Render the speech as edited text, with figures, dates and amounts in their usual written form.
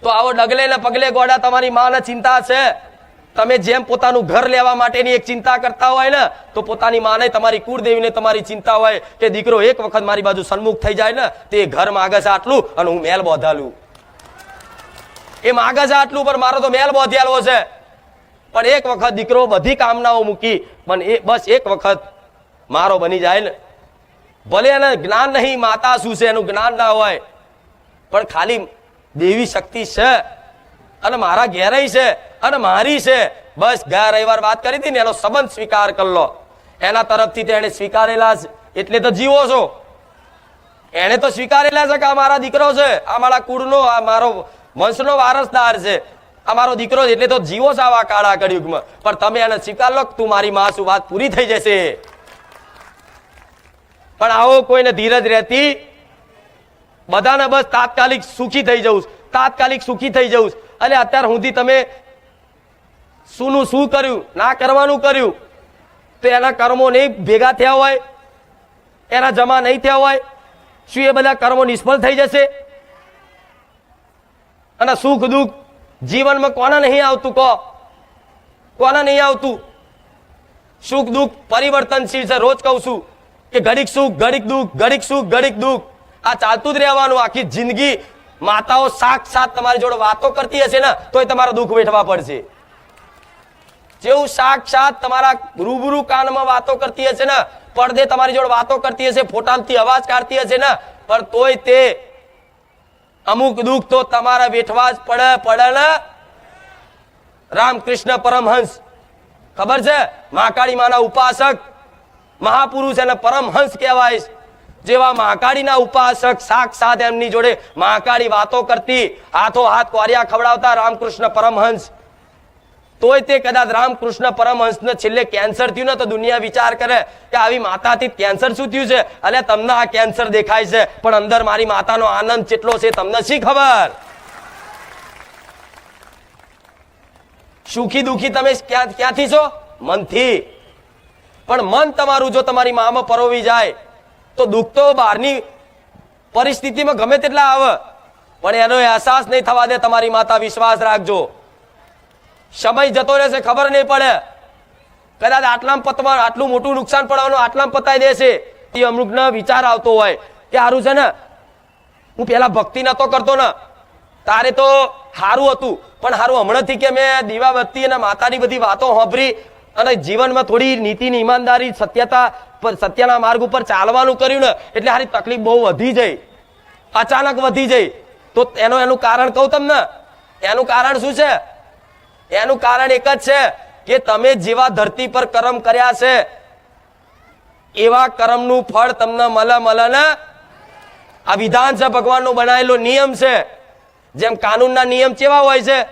તો આવો ડગલે ને પગલે ગોડા તમારી માને ચિંતા છે। તમે જેમ પોતાનું ઘર લેવા માટેની એક ચિંતા કરતા હોય ને, તો પોતાની માને તમારી કુળદેવીને તમારી ચિંતા હોય કે દીકરો એક વખત મારી બાજુ સન્મુખ થઈ જાય ને, તે ઘર માગે છે આટલું અને હું મેલ બોધાલું, એ માગે છે આટલું પણ મારો તો મેલ બોધેલો છે। પણ એક વખત દીકરો બધી કામનાઓ મૂકી પણ એ બસ એક વખત મારો બની જાય ને, ભલે એને જ્ઞાન નહીં માતા શું છે એનું જ્ઞાન ના હોય, પણ ખાલી દેવી શક્તિ છે અને મારા ઘેરાઈ છે અને મારી છે, બસ ગયા રવિવાર વાત કરી હતી ને એનો સંબંધ સ્વીકાર કરી લો, એના તરફથી તેને સ્વીકારેલા છે એટલે તો જીવો છો। એને તો સ્વીકારેલા છે કે આ મારા દીકરો છે, આ મારા કુળનો, આ મારો વંશનો વારસદાર છે, આ મારો દીકરો એટલે તો જીવો છે આવા કાળા કળિયુગમાં। પણ તમે એને સ્વીકાર લો, તું મારી માં શું, વાત પૂરી થઈ જશે। પણ આવો કોઈને ધીરજ રહેતી બધાને બસ તાત્કાલિક સુખી થઈ જવું, તાત્કાલિક સુખી થઈ જવું। એટલે અત્યાર સુધી તમે શુંનું શું કર્યું, ના કરવાનું કર્યું, તો એના કર્મો નહીં ભેગા થયા હોય, એના જમા નહીં થયા હોય, શું એ બધા કર્મો નિષ્ફળ થઈ જશે? અને સુખ દુઃખ જીવનમાં કોને નહીં આવતું? કોને નહીં આવતું? સુખ દુઃખ પરિવર્તનશીલ છે। રોજ કહું છું કે ઘડીક સુખ ઘડીક દુઃખ, ઘડીક સુખ ઘડીક દુઃખ, આ ચાલતું જ રહેવાનું આખી જિંદગી। માતાઓ સાક્ષાત તમારી જોડે વાતો કરતી હશે ને તોય તમારા દુઃખ વેઠવા પડશે। જેવું સાક્ષાત તમારા રૂબરૂ કાનમાં વાતો કરતી હશે ને, પડદે તમારી જોડે વાતો કરતી હશે, ફોટામાંથી અવાજ કાઢતી હશે ને, પણ તોય તે અમુક દુઃખ તો તમારા વેઠવા જ પડે ને। રામકૃષ્ણ પરમહંસ ખબર છે, મહાકાળી માના ઉપાસક મહાપુરુષ અને પરમહંસ કહેવાય। જેવા મહાકાળીના ઉપાસક સાક્ષાત એમની જોડે મહાકાળી વાતો કરતી, હાથો હાથ કોરિયા ખવડાવતા રામકૃષ્ણ પરમહંસ, તોય તે કદાચ રામકૃષ્ણ પરમહંસને છેલ્લે કેન્સર થયું ને તો દુનિયા વિચાર કરે કે આવી માતાથી કેન્સર શું થયું છે? અને તમને આ કેન્સર દેખાય છે, પણ અંદર મારી માતાનો આનંદ કેટલો છે તમને શી ખબર? સુખી દુખી તમે ક્યાંથી છો? મનથી। પણ મન તમારું જો તમારી મામાં પરોવી જાય તો દુઃખ તો બહારની પરિસ્થિતિમાં ગમે તેટલા આવે પણ એનો અહેસાસ નહીં થવા દે તમારી માતા। વિશ્વાસ રાખજો, સમય જતો રહેશે ખબર નહીં પડે, કદાચ આટલામાં પતવા આટલું મોટું નુકસાન પડવાનું આટલામાં પતાઈ દેશે। એ અમુકનો વિચાર આવતો હોય કે સારું છે ને, હું પેલા ભક્તિ નતો કરતો ને તારે તો સારું હતું, પણ સારું હમણાંથી કે મેં દીવાબત્તી અને માતાની બધી વાતો સાંભળી અને જીવનમાં થોડી નીતિની ઈમાનદારી સત્યના માર્ગ ઉપર ચાલવાનું કર્યું ને એટલે હારી તકલીફ બહુ વધી જાય, અચાનક વધી જાય। તો એનું કારણ કહું તમને, એનું કારણ શું છે? એનું કારણ એક જ છે કે તમે જેવા ધરતી પર કર્મ કર્યા છે એવા કર્મનું ફળ તમને મળે ને। આ વિધાન છે, ભગવાનનો બનાવેલો નિયમ છે। જેમ કાનૂનના નિયમ કેવા હોય છે,